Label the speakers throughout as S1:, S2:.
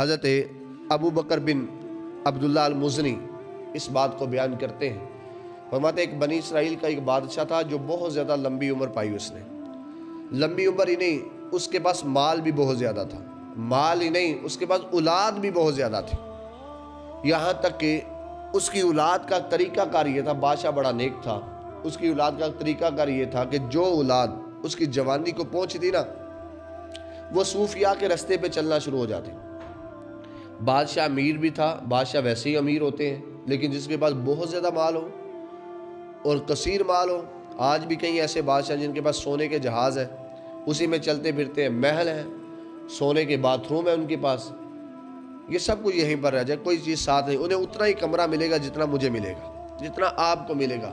S1: حضرت ابو بکر بن عبداللہ المزنی اس بات کو بیان کرتے ہیں، فرماتے ایک بنی اسرائیل کا ایک بادشاہ تھا جو بہت زیادہ لمبی عمر پائی اس نے. لمبی عمر ہی نہیں، اس کے پاس مال بھی بہت زیادہ تھا. مال ہی نہیں، اس کے پاس اولاد بھی بہت زیادہ تھی. یہاں تک کہ اس کی اولاد کا طریقہ کار یہ تھا، بادشاہ بڑا نیک تھا، اس کی اولاد کا طریقہ کار یہ تھا کہ جو اولاد اس کی جوانی کو پہنچتی نا، وہ صوفیاء کے رستے پہ چلنا شروع ہو جاتی. بادشاہ امیر بھی تھا، بادشاہ ویسے ہی امیر ہوتے ہیں، لیکن جس کے پاس بہت زیادہ مال ہو اور کثیر مال ہو. آج بھی کئی ایسے بادشاہ جن کے پاس سونے کے جہاز ہے، اسی میں چلتے پھرتے ہیں، محل ہیں، سونے کے باتھ روم ہے ان کے پاس، یہ سب کچھ یہیں پر رہ جائے، کوئی چیز ساتھ نہیں. انہیں اتنا ہی کمرہ ملے گا جتنا مجھے ملے گا، جتنا آپ کو ملے گا.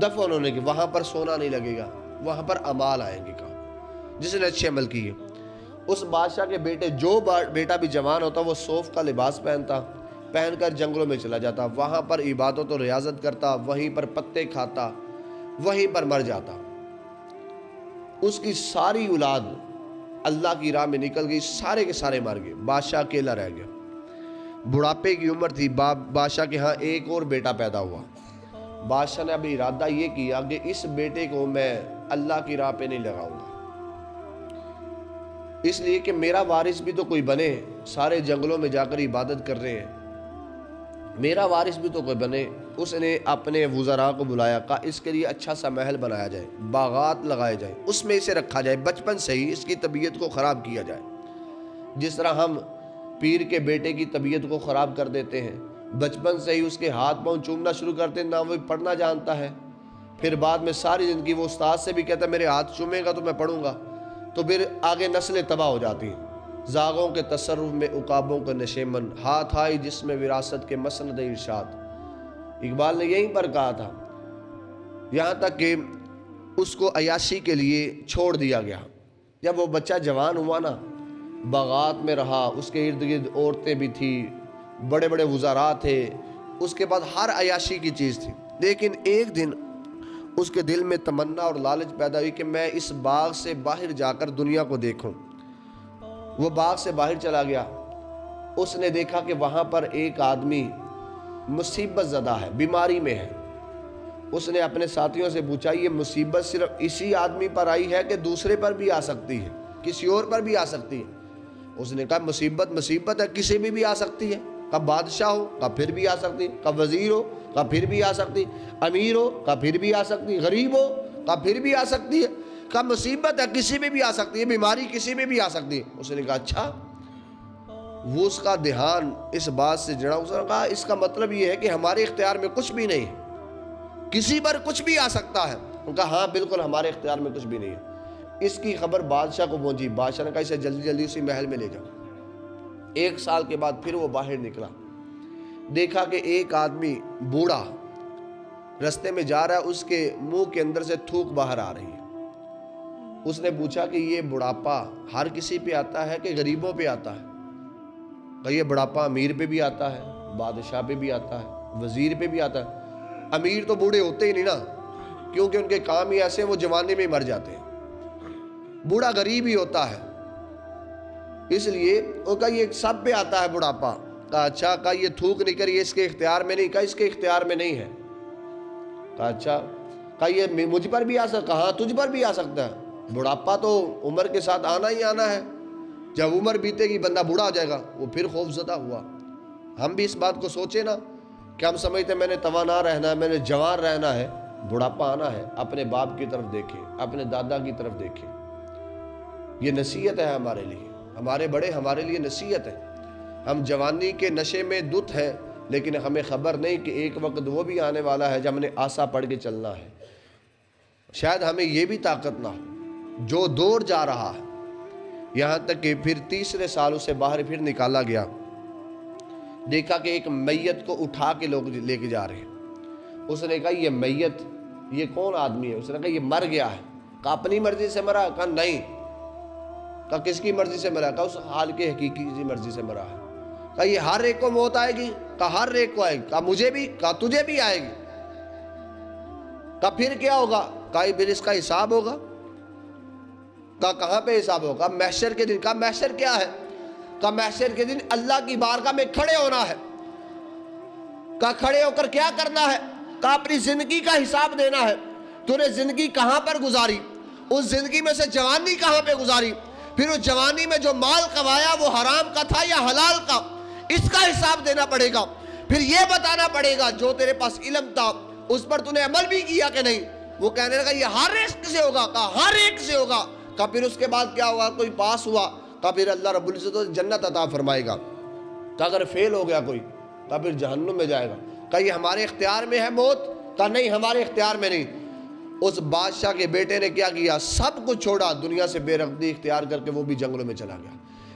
S1: دفن ہونے کی وہاں پر سونا نہیں لگے گا، وہاں پر اعمال آئیں گے کام، جس نے اچھے عمل کیے. اس بادشاہ کے بیٹے جو بیٹا بھی جوان ہوتا وہ صوف کا لباس پہن کر جنگلوں میں چلا جاتا، وہاں پر عبادت و ریاضت کرتا، وہیں پر پتے کھاتا، وہیں پر مر جاتا. اس کی ساری اولاد اللہ کی راہ میں نکل گئی، سارے کے سارے مر گئے، بادشاہ اکیلا رہ گیا. بڑھاپے کی عمر تھی، بادشاہ کے ہاں ایک اور بیٹا پیدا ہوا. بادشاہ نے اب ارادہ یہ کیا کہ اس بیٹے کو میں اللہ کی راہ پہ نہیں لگاؤں گا، اس لیے کہ میرا وارث بھی تو کوئی بنے. سارے جنگلوں میں جا کر عبادت کر رہے ہیں، میرا وارث بھی تو کوئی بنے. اس نے اپنے وزراء کو بلایا، کہا اس کے لیے اچھا سا محل بنایا جائے، باغات لگائے جائیں، اس میں اسے رکھا جائے، بچپن سے ہی اس کی طبیعت کو خراب کیا جائے. جس طرح ہم پیر کے بیٹے کی طبیعت کو خراب کر دیتے ہیں، بچپن سے ہی اس کے ہاتھ پاؤں چومنا شروع کرتے ہیں، نہ وہ پڑھنا جانتا ہے، پھر بعد میں ساری زندگی وہ استاد سے بھی کہتا ہے میرے ہاتھ چومے گا تو میں پڑھوں گا، تو پھر آگے نسلیں تباہ ہو جاتی ہیں. زاغوں کے تصرف میں عقابوں کا نشیمن، ہاتھ آئی جس میں وراثت کے مسند ارشاد. اقبال نے یہیں پر کہا تھا. یہاں تک کہ اس کو عیاشی کے لیے چھوڑ دیا گیا. جب وہ بچہ جوان ہوا نا، باغات میں رہا، اس کے ارد گرد عورتیں بھی تھی، بڑے بڑے وزراء تھے، اس کے پاس ہر عیاشی کی چیز تھی. لیکن ایک دن اس کے دل میں تمنا اور لالچ پیدا ہوئی کہ میں اس باغ سے باہر جا کر دنیا کو دیکھوں. وہ باغ سے باہر چلا گیا. اس نے دیکھا کہ وہاں پر ایک آدمی مصیبت زدہ ہے، بیماری میں ہے. اس نے اپنے ساتھیوں سے پوچھا یہ مصیبت صرف اسی آدمی پر آئی ہے کہ دوسرے پر بھی آ سکتی ہے، کسی اور پر بھی آ سکتی ہے؟ اس نے کہا مصیبت ہے، کسی بھی آ سکتی ہے. کہا بادشاہ ہو، کہا پھر بھی آ سکتی، کہا وزیر ہو، کہا پھر بھی آ سکتی، امیر ہو، کہا پھر بھی آ سکتی، غریب ہو، کہا پھر بھی آ سکتی ہے. کہا مصیبت ہے، کسی میں بھی آ سکتی ہے، بیماری کسی میں بھی آ سکتی ہے. اس نے کہا اچھا. وہ اس کا دھیان اس بات سے جڑا. اس نے کہا اس کا مطلب یہ ہے کہ ہمارے اختیار میں کچھ بھی نہیں ہے، کسی پر کچھ بھی آ سکتا ہے. ان کا ہاں بالکل ہمارے اختیار میں کچھ بھی نہیں ہے. اس کی خبر بادشاہ کو پہنچی. بادشاہ نے کہا اسے جلدی جلدی اسی محل میں لے جاؤ. 1 سال کے بعد پھر وہ باہر نکلا. دیکھا کہ ایک آدمی بوڑھا رستے میں جا رہا ہے، اس کے منہ کے اندر سے تھوک باہر آ رہی ہے. اس نے پوچھا کہ یہ بڑھاپا ہر کسی پہ آتا ہے کہ غریبوں پہ آتا ہے؟ کہ یہ بڑھاپا امیر پہ بھی آتا ہے، بادشاہ پہ بھی آتا ہے، وزیر پہ بھی آتا ہے. امیر تو بوڑھے ہوتے ہی نہیں نا، کیونکہ ان کے کام ہی ایسے ہیں، وہ جوانی میں ہی مر جاتے ہیں. بوڑھا غریب ہی ہوتا ہے، اس لیے وہ کہا یہ سب پہ آتا ہے بڑھاپا. کہا اچھا. کہا یہ تھوک نکل یہ اس کے اختیار میں نہیں؟ کہا اس کے اختیار میں نہیں ہے. کہا اچھا. کہا یہ مجھ پر بھی آ سکتا؟ کہا تجھ پر بھی آ سکتا ہے. بڑھاپا تو عمر کے ساتھ آنا ہی آنا ہے، جب عمر بیتے گی بندہ بوڑھا ہو جائے گا. وہ پھر خوف زدہ ہوا. ہم بھی اس بات کو سوچے نا کہ ہم سمجھتے ہیں میں نے توانا رہنا ہے، میں نے جوان رہنا ہے، بڑھاپا آنا ہے. اپنے باپ کی طرف دیکھیں، اپنے دادا کی طرف دیکھیں. یہ نصیحت ہے ہمارے لیے، ہمارے بڑے ہمارے لیے نصیحت ہے. ہم جوانی کے نشے میں دھت ہیں، لیکن ہمیں خبر نہیں کہ ایک وقت وہ بھی آنے والا ہے جب ہم نے آسا پڑھ کے چلنا ہے. شاید ہمیں یہ بھی طاقت نہ ہو. جو دور جا رہا ہے، یہاں تک کہ پھر تیسرے سال اسے باہر پھر نکالا گیا. دیکھا کہ ایک میت کو اٹھا کے لوگ لے کے جا رہے ہیں. اس نے کہا یہ میت یہ کون آدمی ہے؟ اس نے کہا یہ مر گیا ہے. کہا اپنی مرضی سے مرا؟ کہا نہیں. کہا کس کی مرضی سے مرا؟ کہا اس حال کے حقیقی کی مرضی سے مرا ہے. کہا یہ ہر ایک کو موت آئے گی؟ کہا ہر ایک کو آئے گی. کہا مجھے بھی؟ کہا تجھے بھی آئے گی. کہا پھر کیا ہوگا؟ کہا پھر اس کا حساب ہوگا. کہا کہاں پہ حساب ہوگا؟ محشر کے دن. کہا محشر کیا ہے؟ کہ محشر کے دن اللہ کی بارگاہ میں کھڑے ہونا ہے۔ کہ کھڑے ہو کر کیا کرنا ہے؟ کہ اپنی زندگی کا حساب دینا ہے۔ تو نے زندگی کہاں پر گزاری، اس زندگی میں سے جوانی کہاں پہ گزاری، پھر اس جوانی میں جو مال کمایا وہ حرام کا تھا یا حلال کا، اس کا حساب دینا پڑے گا۔ پھر یہ بتانا پڑے گا جو تیرے پاس علم تھا اس پر تو نے عمل بھی کیا کہ نہیں۔ وہ کہنے لگا یہ ہر ایک سے ہوگا، کہا ہر ایک سے ہوگا۔ کہا پھر اس کے بعد کیا ہوا؟ کوئی پاس ہوا، کہا پھر اللہ رب العزت جنت عطا فرمائے گا۔ کہا اگر فیل ہو گیا کوئی، کہا پھر جہنم میں جائے گا۔ کہا یہ ہمارے اختیار میں ہے موت؟ کہا نہیں، ہمارے اختیار میں نہیں۔ اس بادشاہ کے بیٹے نے کیا کیا؟ سب کچھ چھوڑا، دنیا سے بے رغبتی اختیار کر کے وہ بھی جنگلوں میں چلا گیا۔